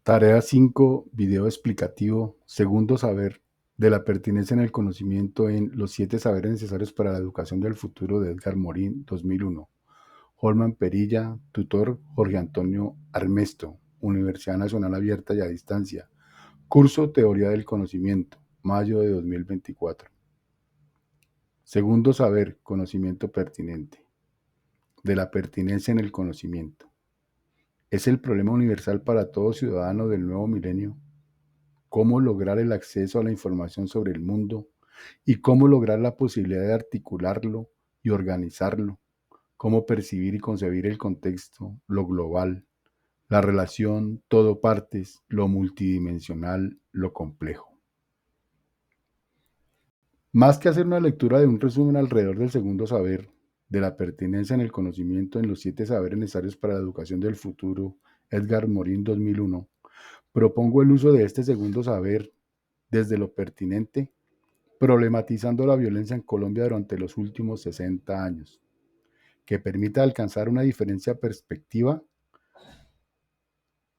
Tarea 5, video explicativo, segundo saber de la pertinencia en el conocimiento en Los 7 saberes necesarios para la educación del futuro de Edgar Morin, 2001. Holman Perilla, tutor Jorge Antonio Armesto, Universidad Nacional Abierta y a Distancia. Curso Teoría del Conocimiento, mayo de 2024. Segundo saber, conocimiento pertinente. De la pertinencia en el conocimiento. Es el problema universal para todo ciudadano del nuevo milenio. Cómo lograr el acceso a la información sobre el mundo y cómo lograr la posibilidad de articularlo y organizarlo, cómo percibir y concebir el contexto, lo global, la relación todo partes, lo multidimensional, lo complejo. Más que hacer una lectura de un resumen alrededor del segundo saber, de la pertinencia en el conocimiento en los 7 saberes necesarios para la educación del futuro, Edgar Morin 2001, propongo el uso de este segundo saber desde lo pertinente, problematizando la violencia en Colombia durante los últimos 60 años, que permita alcanzar una diferencia perspectiva.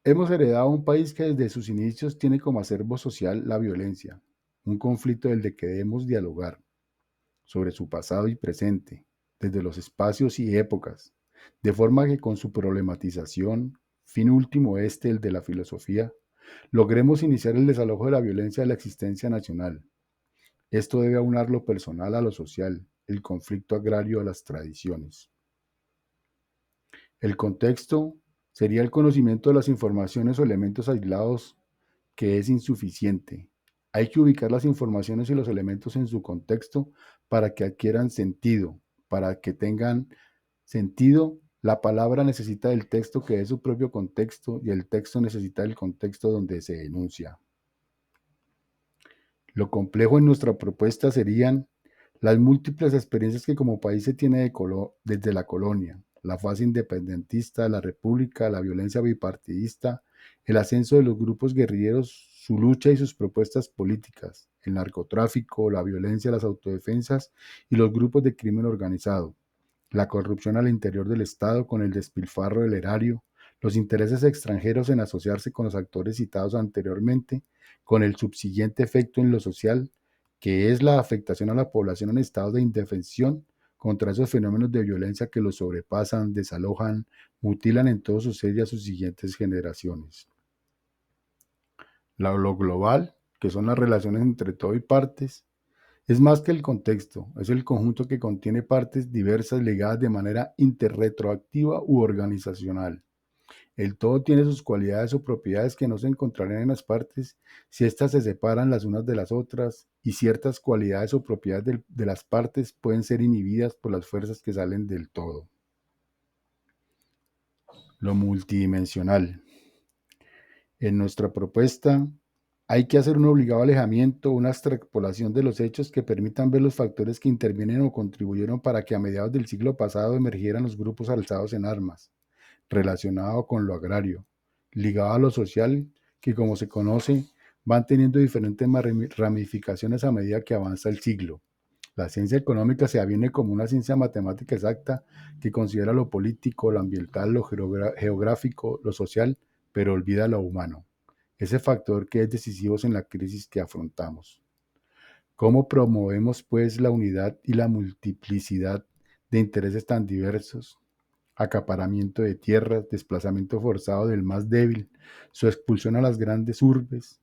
Hemos heredado un país que desde sus inicios tiene como acervo social la violencia, un conflicto del que debemos dialogar sobre su pasado y presente, desde los espacios y épocas, de forma que con su problematización, fin último el de la filosofía, logremos iniciar el desalojo de la violencia de la existencia nacional. Esto debe aunar lo personal a lo social, el conflicto agrario a las tradiciones. El contexto sería el conocimiento de las informaciones o elementos aislados que es insuficiente. Hay que ubicar las informaciones y los elementos en su contexto para que adquieran sentido. Para que tengan sentido, la palabra necesita del texto que es su propio contexto y el texto necesita del contexto donde se enuncia. Lo complejo en nuestra propuesta serían las múltiples experiencias que como país se tiene desde la colonia, la fase independentista, la república, la violencia bipartidista, el ascenso de los grupos guerrilleros, su lucha y sus propuestas políticas, el narcotráfico, la violencia, las autodefensas y los grupos de crimen organizado, la corrupción al interior del Estado con el despilfarro del erario, los intereses extranjeros en asociarse con los actores citados anteriormente, con el subsiguiente efecto en lo social, que es la afectación a la población en estados de indefensión contra esos fenómenos de violencia que los sobrepasan, desalojan, mutilan en todos sus seres y a sus siguientes generaciones. Lo global, que son las relaciones entre todo y partes, es más que el contexto, es el conjunto que contiene partes diversas ligadas de manera interretroactiva u organizacional. El todo tiene sus cualidades o propiedades que no se encontrarían en las partes si éstas se separan las unas de las otras, y ciertas cualidades o propiedades de las partes pueden ser inhibidas por las fuerzas que salen del todo. Lo multidimensional. En nuestra propuesta hay que hacer un obligado alejamiento, una extrapolación de los hechos que permitan ver los factores que intervienen o contribuyeron para que a mediados del siglo pasado emergieran los grupos alzados en armas, relacionado con lo agrario, ligado a lo social, que como se conoce, van teniendo diferentes ramificaciones a medida que avanza el siglo. La ciencia económica se aviene como una ciencia matemática exacta que considera lo político, lo ambiental, lo geográfico, lo social, pero olvida lo humano, ese factor que es decisivo en la crisis que afrontamos. ¿Cómo promovemos, pues, la unidad y la multiplicidad de intereses tan diversos? Acaparamiento de tierras, desplazamiento forzado del más débil, su expulsión a las grandes urbes,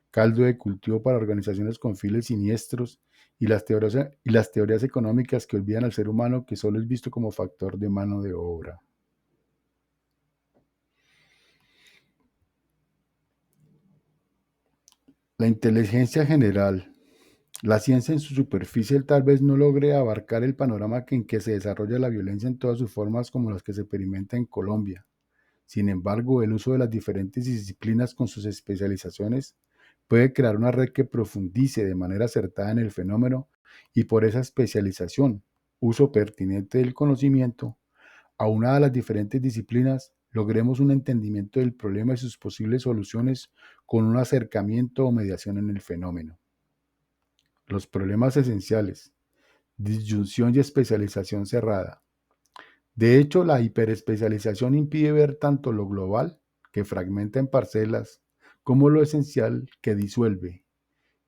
caldo de cultivo para organizaciones con fines siniestros y las teorías económicas que olvidan al ser humano que solo es visto como factor de mano de obra. La inteligencia general. La ciencia en su superficie tal vez no logre abarcar el panorama en que se desarrolla la violencia en todas sus formas como las que se experimenta en Colombia. Sin embargo, el uso de las diferentes disciplinas con sus especializaciones puede crear una red que profundice de manera acertada en el fenómeno y por esa especialización, uso pertinente del conocimiento, aunada a las diferentes disciplinas, logremos un entendimiento del problema y sus posibles soluciones con un acercamiento o mediación en el fenómeno. Los problemas esenciales, disyunción y especialización cerrada. De hecho, la hiperespecialización impide ver tanto lo global que fragmenta en parcelas, como lo esencial que disuelve,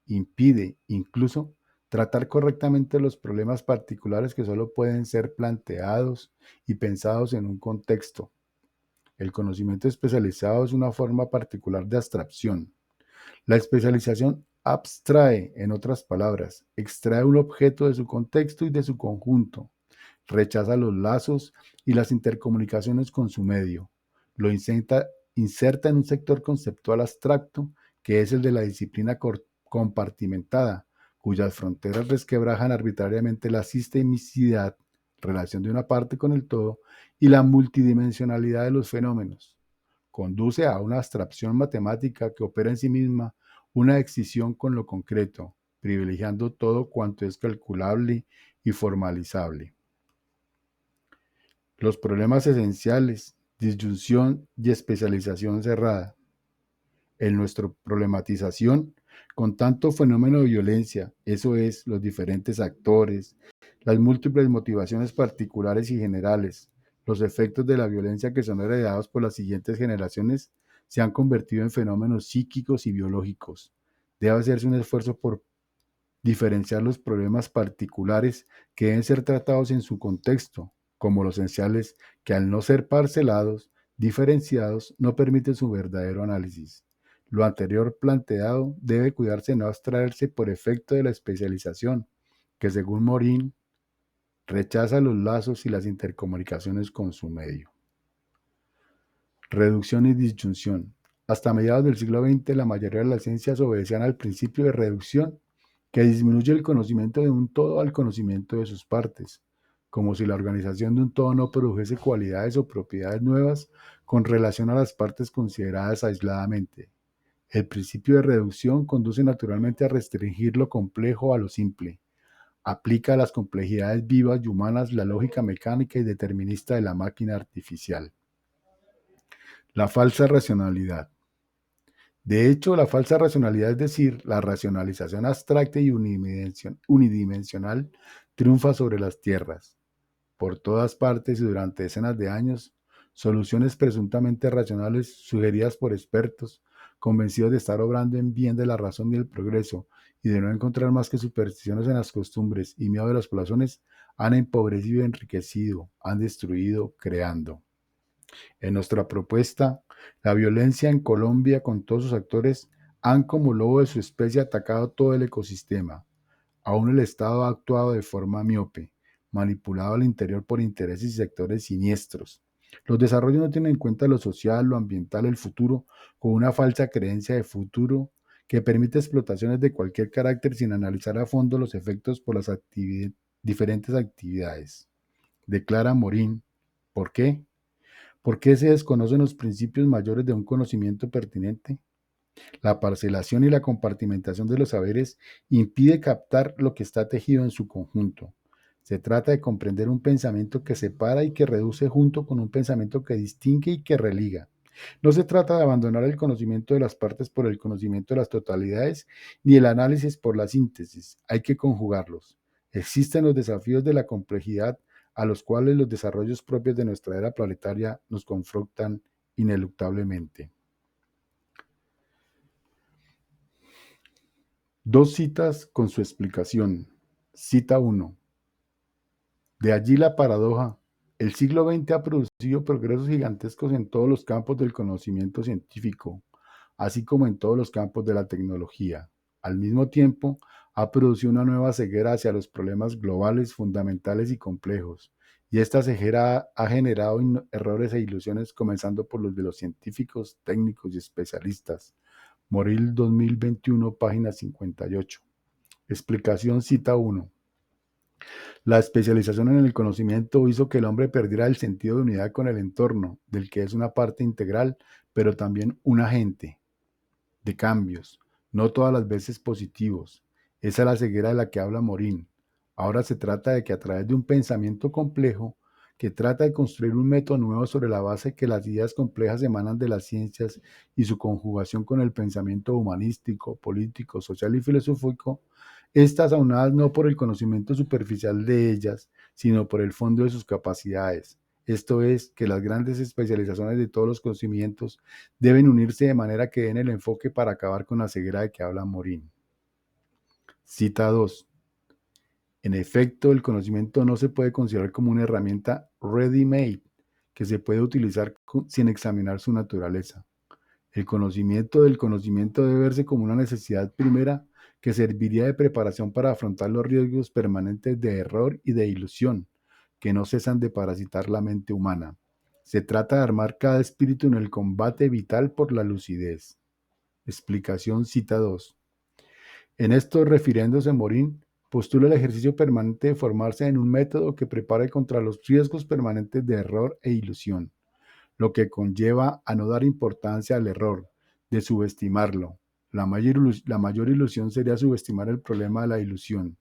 impide incluso tratar correctamente los problemas particulares que solo pueden ser planteados y pensados en un contexto. El conocimiento especializado es una forma particular de abstracción. La especialización abstrae, en otras palabras, extrae un objeto de su contexto y de su conjunto, rechaza los lazos y las intercomunicaciones con su medio, lo inserta en un sector conceptual abstracto que es el de la disciplina compartimentada, cuyas fronteras resquebrajan arbitrariamente la sistemicidad, relación de una parte con el todo, y la multidimensionalidad de los fenómenos. Conduce a una abstracción matemática que opera en sí misma una excisión con lo concreto, privilegiando todo cuanto es calculable y formalizable. Los problemas esenciales, disyunción y especialización cerrada. En nuestra problematización, con tanto fenómeno de violencia, eso es, los diferentes actores, las múltiples motivaciones particulares y generales, los efectos de la violencia que son heredados por las siguientes generaciones, se han convertido en fenómenos psíquicos y biológicos. Debe hacerse un esfuerzo por diferenciar los problemas particulares que deben ser tratados en su contexto, como los esenciales que al no ser parcelados, diferenciados, no permiten su verdadero análisis. Lo anterior planteado debe cuidarse de no abstraerse por efecto de la especialización, que según Morin, rechaza los lazos y las intercomunicaciones con su medio. Reducción y disyunción. Hasta mediados del siglo XX, la mayoría de las ciencias obedecían al principio de reducción, que disminuye el conocimiento de un todo al conocimiento de sus partes, como si la organización de un todo no produjese cualidades o propiedades nuevas con relación a las partes consideradas aisladamente. El principio de reducción conduce naturalmente a restringir lo complejo a lo simple. Aplica a las complejidades vivas y humanas la lógica mecánica y determinista de la máquina artificial. La falsa racionalidad. De hecho, la falsa racionalidad, es decir, la racionalización abstracta y unidimensional, triunfa sobre las tierras. Por todas partes y durante decenas de años, soluciones presuntamente racionales sugeridas por expertos, convencidos de estar obrando en bien de la razón y el progreso, y de no encontrar más que supersticiones en las costumbres y miedo de las poblaciones, han empobrecido y enriquecido, han destruido, creando. En nuestra propuesta, la violencia en Colombia con todos sus actores han como lobo de su especie atacado todo el ecosistema. Aún el Estado ha actuado de forma miope, manipulado al interior por intereses y sectores siniestros. Los desarrollos no tienen en cuenta lo social, lo ambiental, el futuro, con una falsa creencia de futuro que permite explotaciones de cualquier carácter sin analizar a fondo los efectos por las diferentes actividades. Declara Morin. ¿Por qué? ¿Por qué se desconocen los principios mayores de un conocimiento pertinente? La parcelación y la compartimentación de los saberes impide captar lo que está tejido en su conjunto. Se trata de comprender un pensamiento que separa y que reduce junto con un pensamiento que distingue y que religa. No se trata de abandonar el conocimiento de las partes por el conocimiento de las totalidades, ni el análisis por la síntesis. Hay que conjugarlos. Existen los desafíos de la complejidad a los cuales los desarrollos propios de nuestra era planetaria nos confrontan ineluctablemente. Dos citas con su explicación. Cita 1. De allí la paradoja. El siglo XX ha producido progresos gigantescos en todos los campos del conocimiento científico, así como en todos los campos de la tecnología. Al mismo tiempo, ha producido una nueva ceguera hacia los problemas globales, fundamentales y complejos. Y esta ceguera ha generado errores e ilusiones, comenzando por los de los científicos, técnicos y especialistas. Moril 2021, página 58. Explicación cita 1. La especialización en el conocimiento hizo que el hombre perdiera el sentido de unidad con el entorno, del que es una parte integral, pero también un agente de cambios, no todas las veces positivos. Esa es la ceguera de la que habla Morin. Ahora se trata de que a través de un pensamiento complejo, que trata de construir un método nuevo sobre la base que las ideas complejas emanan de las ciencias y su conjugación con el pensamiento humanístico, político, social y filosófico, estas aunadas no por el conocimiento superficial de ellas, sino por el fondo de sus capacidades. Esto es, que las grandes especializaciones de todos los conocimientos deben unirse de manera que den el enfoque para acabar con la ceguera de que habla Morin. Cita 2. En efecto, el conocimiento no se puede considerar como una herramienta ready-made que se puede utilizar sin examinar su naturaleza. El conocimiento del conocimiento debe verse como una necesidad primera que serviría de preparación para afrontar los riesgos permanentes de error y de ilusión que no cesan de parasitar la mente humana. Se trata de armar cada espíritu en el combate vital por la lucidez. Explicación cita 2. En esto, refiriéndose a Morin, postula el ejercicio permanente de formarse en un método que prepare contra los riesgos permanentes de error e ilusión, lo que conlleva a no dar importancia al error, de subestimarlo. La mayor ilusión sería subestimar el problema de la ilusión.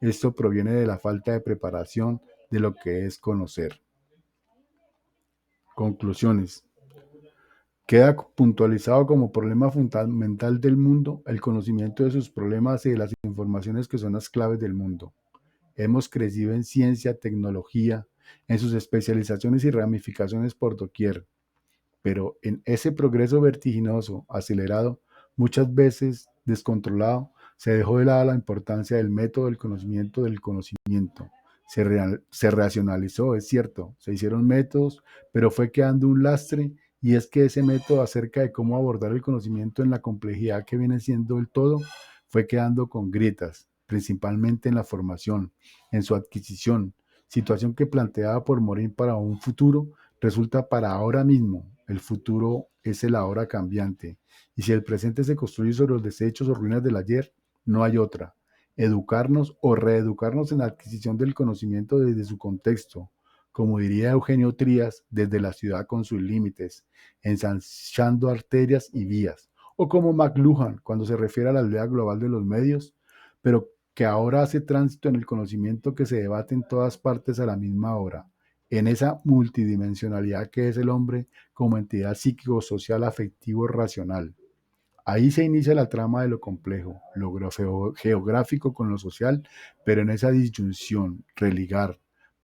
Esto proviene de la falta de preparación de lo que es conocer. Conclusiones. Queda puntualizado como problema fundamental del mundo el conocimiento de sus problemas y de las informaciones que son las claves del mundo. Hemos crecido en ciencia, tecnología, en sus especializaciones y ramificaciones por doquier, pero en ese progreso vertiginoso, acelerado, muchas veces descontrolado, se dejó de lado la importancia del método del conocimiento. Se racionalizó, es cierto, se hicieron métodos, pero fue quedando un lastre, y es que ese método acerca de cómo abordar el conocimiento en la complejidad que viene siendo el todo, fue quedando con grietas, principalmente en la formación, en su adquisición, situación que planteaba por Morin para un futuro, resulta para ahora mismo. El futuro es el ahora cambiante, y si el presente se construye sobre los desechos o ruinas del ayer, no hay otra. Educarnos o reeducarnos en la adquisición del conocimiento desde su contexto, como diría Eugenio Trías, desde la ciudad con sus límites, ensanchando arterias y vías, o como McLuhan cuando se refiere a la aldea global de los medios, pero que ahora hace tránsito en el conocimiento que se debate en todas partes a la misma hora, en esa multidimensionalidad que es el hombre como entidad psíquico-social, afectivo, racional. Ahí se inicia la trama de lo complejo, lo geográfico con lo social, pero en esa disyunción, religar,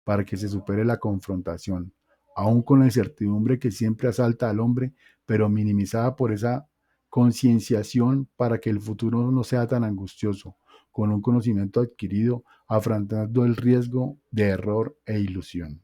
para que se supere la confrontación, aún con la incertidumbre que siempre asalta al hombre, pero minimizada por esa concienciación para que el futuro no sea tan angustioso, con un conocimiento adquirido, afrontando el riesgo de error e ilusión.